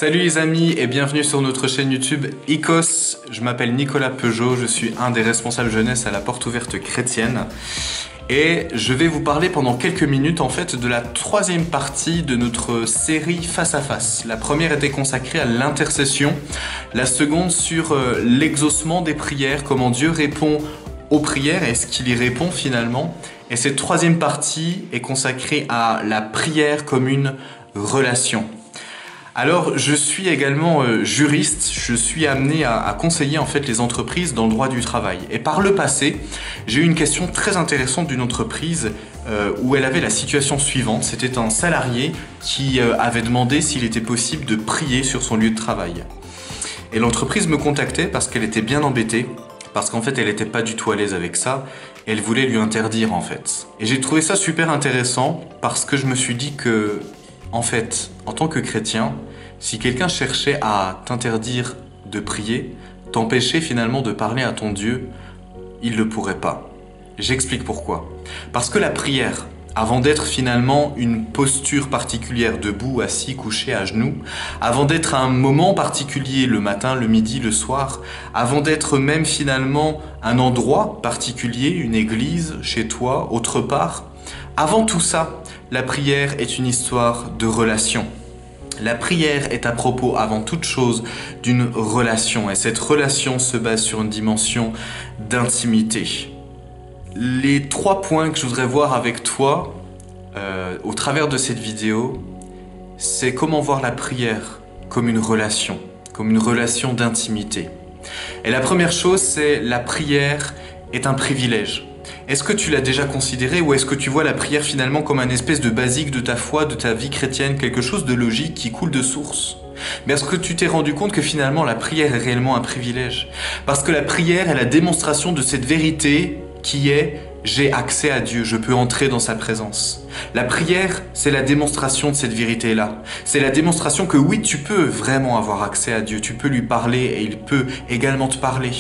Salut les amis et bienvenue sur notre chaîne YouTube ICOS. Je m'appelle Nicolas Peugeot, je suis un des responsables jeunesse à la Porte Ouverte Chrétienne. Et je vais vous parler pendant quelques minutes en fait de la troisième partie de notre série Face à Face. La première était consacrée à l'intercession, la seconde sur l'exaucement des prières, comment Dieu répond aux prières et ce qu'il y répond finalement. Et cette troisième partie est consacrée à la prière comme une relation. Alors, je suis également juriste, je suis amené à conseiller en fait les entreprises dans le droit du travail. Et par le passé, j'ai eu une question très intéressante d'une entreprise où elle avait la situation suivante. C'était un salarié qui avait demandé s'il était possible de prier sur son lieu de travail. Et l'entreprise me contactait parce qu'elle était bien embêtée, parce qu'en fait elle n'était pas du tout à l'aise avec ça. Elle voulait lui interdire en fait. Et j'ai trouvé ça super intéressant parce que je me suis dit que en fait, en tant que chrétien, si quelqu'un cherchait à t'interdire de prier, t'empêcher finalement de parler à ton Dieu, il ne le pourrait pas. J'explique pourquoi. Parce que la prière, avant d'être finalement une posture particulière, debout, assis, couché, à genoux, avant d'être un moment particulier, le matin, le midi, le soir, avant d'être même finalement un endroit particulier, une église, chez toi, autre part, avant tout ça, la prière est une histoire de relation. La prière est à propos, avant toute chose, d'une relation. Et cette relation se base sur une dimension d'intimité. Les 3 points que je voudrais voir avec toi, au travers de cette vidéo, c'est comment voir la prière comme une relation d'intimité. Et la première chose, c'est la prière est un privilège. Est-ce que tu l'as déjà considéré ou est-ce que tu vois la prière finalement comme un espèce de basique de ta foi, de ta vie chrétienne, quelque chose de logique qui coule de source? Mais est-ce que tu t'es rendu compte que finalement la prière est réellement un privilège? Parce que la prière est la démonstration de cette vérité qui est « j'ai accès à Dieu, je peux entrer dans sa présence ». La prière, c'est la démonstration de cette vérité-là. C'est la démonstration que oui, tu peux vraiment avoir accès à Dieu, tu peux lui parler et il peut également te parler.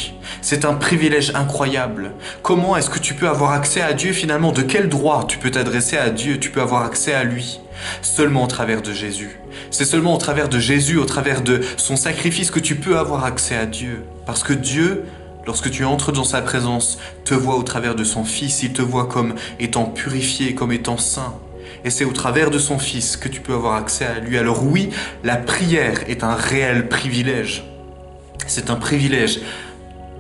C'est un privilège incroyable. Comment est-ce que tu peux avoir accès à Dieu finalement? De quel droit tu peux t'adresser à Dieu, tu peux avoir accès à lui? Seulement au travers de Jésus. C'est seulement au travers de Jésus, au travers de son sacrifice que tu peux avoir accès à Dieu. Parce que Dieu, lorsque tu entres dans sa présence, te voit au travers de son Fils, il te voit comme étant purifié, comme étant saint. Et c'est au travers de son Fils que tu peux avoir accès à lui. Alors oui, la prière est un réel privilège. C'est un privilège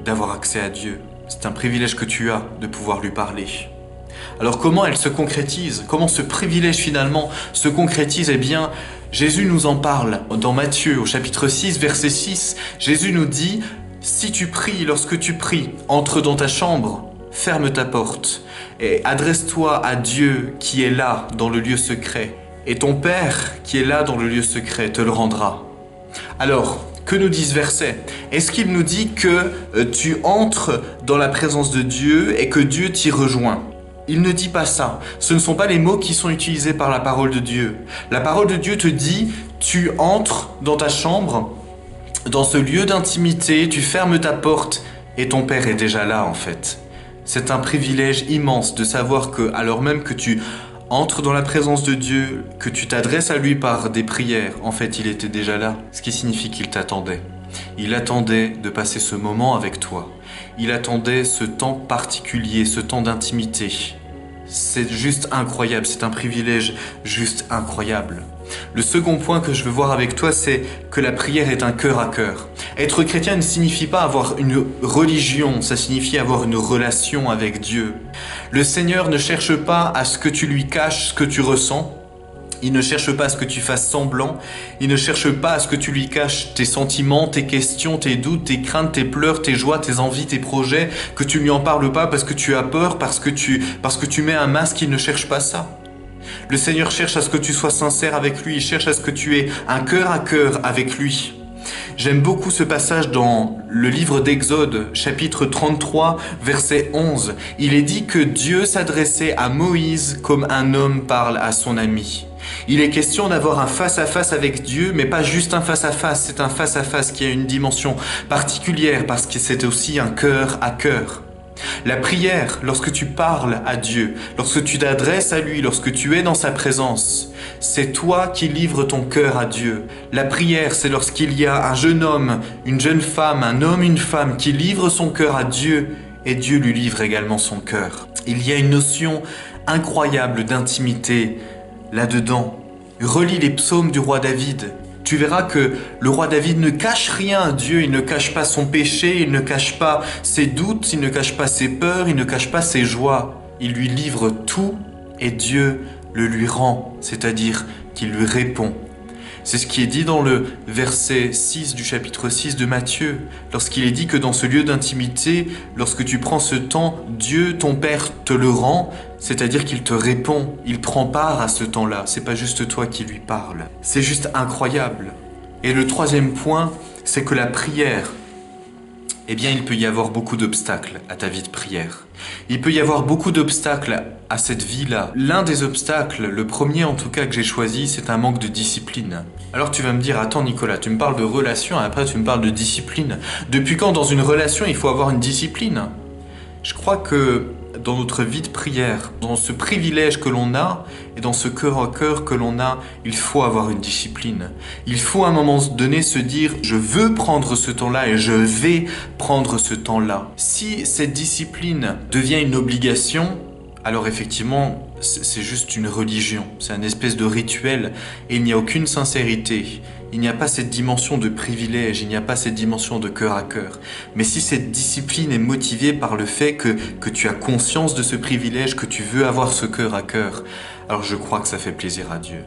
d'avoir accès à Dieu. C'est un privilège que tu as de pouvoir lui parler. Alors comment elle se concrétise? Comment ce privilège finalement se concrétise? Eh bien, Jésus nous en parle dans Matthieu au chapitre 6, verset 6. Jésus nous dit: si tu pries, lorsque tu pries, entre dans ta chambre, ferme ta porte et adresse-toi à Dieu qui est là dans le lieu secret. Et ton Père qui est là dans le lieu secret te le rendra. Alors, que nous dit ce verset? Est-ce qu'il nous dit que tu entres dans la présence de Dieu et que Dieu t'y rejoint? Il ne dit pas ça. Ce ne sont pas les mots qui sont utilisés par la parole de Dieu. La parole de Dieu te dit, tu entres dans ta chambre, dans ce lieu d'intimité, tu fermes ta porte et ton Père est déjà là en fait. C'est un privilège immense de savoir que, alors même que tu entres dans la présence de Dieu, que tu t'adresses à lui par des prières, en fait il était déjà là, ce qui signifie qu'il t'attendait. Il attendait de passer ce moment avec toi. Il attendait ce temps particulier, ce temps d'intimité. C'est juste incroyable, c'est un privilège juste incroyable. Le second point que je veux voir avec toi, c'est que la prière est un cœur à cœur. Être chrétien ne signifie pas avoir une religion, ça signifie avoir une relation avec Dieu. Le Seigneur ne cherche pas à ce que tu lui caches ce que tu ressens. Il ne cherche pas à ce que tu fasses semblant. Il ne cherche pas à ce que tu lui caches tes sentiments, tes questions, tes doutes, tes craintes, tes pleurs, tes joies, tes envies, tes projets, que tu lui en parles pas parce que tu as peur, parce que tu mets un masque. Il ne cherche pas ça. Le Seigneur cherche à ce que tu sois sincère avec lui. Il cherche à ce que tu aies un cœur à cœur avec lui. J'aime beaucoup ce passage dans le livre d'Exode, chapitre 33, verset 11. Il est dit que Dieu s'adressait à Moïse comme un homme parle à son ami. Il est question d'avoir un face-à-face avec Dieu, mais pas juste un face-à-face. C'est un face-à-face qui a une dimension particulière parce que c'est aussi un cœur à cœur. La prière, lorsque tu parles à Dieu, lorsque tu t'adresses à lui, lorsque tu es dans sa présence, c'est toi qui livres ton cœur à Dieu. La prière, c'est lorsqu'il y a un jeune homme, une jeune femme, un homme, une femme qui livre son cœur à Dieu et Dieu lui livre également son cœur. Il y a une notion incroyable d'intimité là-dedans. Relis les psaumes du roi David. Tu verras que le roi David ne cache rien à Dieu, il ne cache pas son péché, il ne cache pas ses doutes, il ne cache pas ses peurs, il ne cache pas ses joies. Il lui livre tout et Dieu le lui rend, c'est-à-dire qu'il lui répond. C'est ce qui est dit dans le verset 6 du chapitre 6 de Matthieu, lorsqu'il est dit que dans ce lieu d'intimité, lorsque tu prends ce temps, Dieu, ton Père, te le rend, c'est-à-dire qu'il te répond, il prend part à ce temps-là, c'est pas juste toi qui lui parles. C'est juste incroyable. Et le troisième point, c'est que la prière, eh bien, il peut y avoir beaucoup d'obstacles à ta vie de prière. Il peut y avoir beaucoup d'obstacles à cette vie-là. L'un des obstacles, le premier en tout cas que j'ai choisi, c'est un manque de discipline. Alors tu vas me dire, attends Nicolas, tu me parles de relation et après tu me parles de discipline. Depuis quand dans une relation il faut avoir une discipline ? Je crois que dans notre vie de prière, dans ce privilège que l'on a et dans ce cœur à cœur que l'on a, il faut avoir une discipline. Il faut à un moment donné se dire « je veux prendre ce temps-là et je vais prendre ce temps-là ». Si cette discipline devient une obligation, alors effectivement, c'est juste une religion, c'est un espèce de rituel et il n'y a aucune sincérité. Il n'y a pas cette dimension de privilège, il n'y a pas cette dimension de cœur à cœur. Mais si cette discipline est motivée par le fait que tu as conscience de ce privilège, que tu veux avoir ce cœur à cœur, alors je crois que ça fait plaisir à Dieu.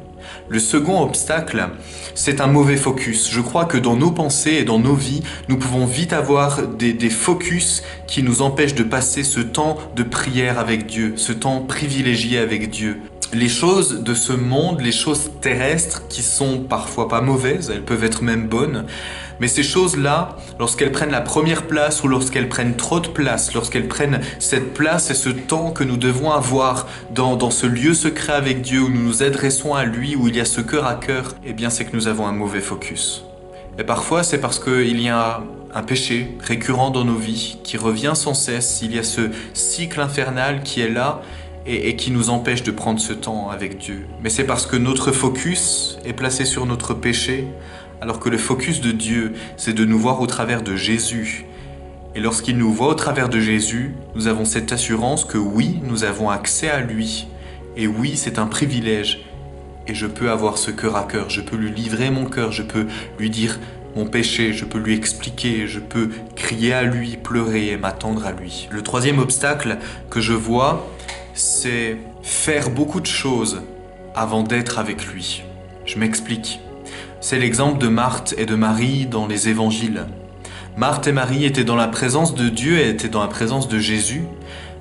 Le second obstacle, c'est un mauvais focus. Je crois que dans nos pensées et dans nos vies, nous pouvons vite avoir des focus qui nous empêchent de passer ce temps de prière avec Dieu, ce temps privilégié avec Dieu. Les choses de ce monde, les choses terrestres qui sont parfois pas mauvaises, elles peuvent être même bonnes, mais ces choses-là, lorsqu'elles prennent la première place ou lorsqu'elles prennent trop de place, lorsqu'elles prennent cette place et ce temps que nous devons avoir dans ce lieu secret avec Dieu où nous nous adressons à lui, où il y a ce cœur à cœur, eh bien c'est que nous avons un mauvais focus. Et parfois c'est parce qu'il y a un péché récurrent dans nos vies qui revient sans cesse, il y a ce cycle infernal qui est là, et qui nous empêche de prendre ce temps avec Dieu. Mais c'est parce que notre focus est placé sur notre péché, alors que le focus de Dieu, c'est de nous voir au travers de Jésus. Et lorsqu'il nous voit au travers de Jésus, nous avons cette assurance que oui, nous avons accès à lui. Et oui, c'est un privilège. Et je peux avoir ce cœur à cœur, je peux lui livrer mon cœur, je peux lui dire mon péché, je peux lui expliquer, je peux crier à lui, pleurer et m'attendre à lui. Le troisième obstacle que je vois, c'est faire beaucoup de choses avant d'être avec lui. Je m'explique. C'est l'exemple de Marthe et de Marie dans les évangiles. Marthe et Marie étaient dans la présence de Dieu et étaient dans la présence de Jésus.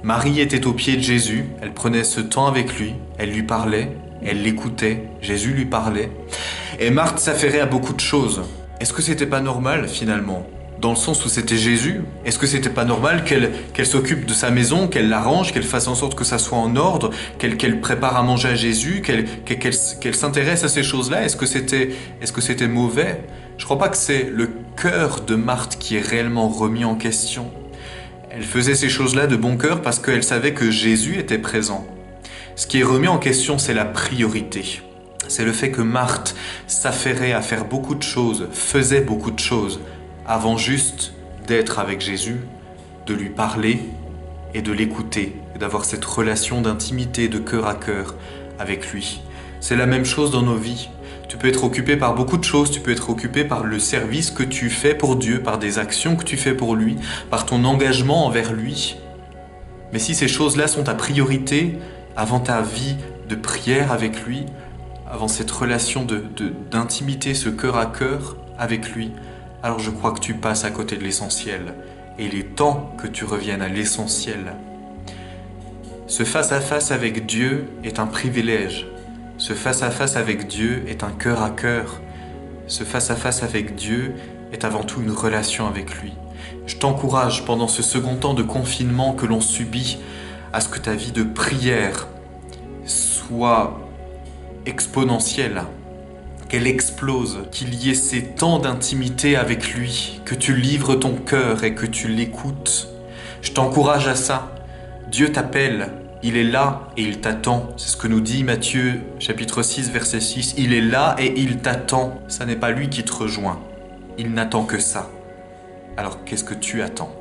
Marie était au pied de Jésus, elle prenait ce temps avec lui, elle lui parlait, elle l'écoutait, Jésus lui parlait. Et Marthe s'affairait à beaucoup de choses. Est-ce que c'était pas normal finalement ? Dans le sens où c'était Jésus, est-ce que c'était pas normal qu'elle s'occupe de sa maison, qu'elle l'arrange, qu'elle fasse en sorte que ça soit en ordre, qu'elle prépare à manger à Jésus, qu'elle s'intéresse à ces choses-là? Est-ce que c'était mauvais? Je crois pas que c'est le cœur de Marthe qui est réellement remis en question. Elle faisait ces choses-là de bon cœur parce qu'elle savait que Jésus était présent. Ce qui est remis en question, c'est la priorité. C'est le fait que Marthe s'affairait à faire beaucoup de choses, faisait beaucoup de choses, avant juste d'être avec Jésus, de lui parler et de l'écouter, et d'avoir cette relation d'intimité, de cœur à cœur avec lui. C'est la même chose dans nos vies. Tu peux être occupé par beaucoup de choses, tu peux être occupé par le service que tu fais pour Dieu, par des actions que tu fais pour lui, par ton engagement envers lui. Mais si ces choses-là sont ta priorité avant ta vie de prière avec lui, avant cette relation d'intimité, ce cœur à cœur avec lui, alors je crois que tu passes à côté de l'essentiel. Et il est temps que tu reviennes à l'essentiel. Ce face-à-face avec Dieu est un privilège. Ce face-à-face avec Dieu est un cœur à cœur. Ce face-à-face avec Dieu est avant tout une relation avec lui. Je t'encourage pendant ce second temps de confinement que l'on subit à ce que ta vie de prière soit exponentielle, qu'elle explose, qu'il y ait ces temps d'intimité avec lui, que tu livres ton cœur et que tu l'écoutes. Je t'encourage à ça. Dieu t'appelle, il est là et il t'attend. C'est ce que nous dit Matthieu chapitre 6 verset 6. Il est là et il t'attend. Ça n'est pas lui qui te rejoint. Il n'attend que ça. Alors qu'est-ce que tu attends ?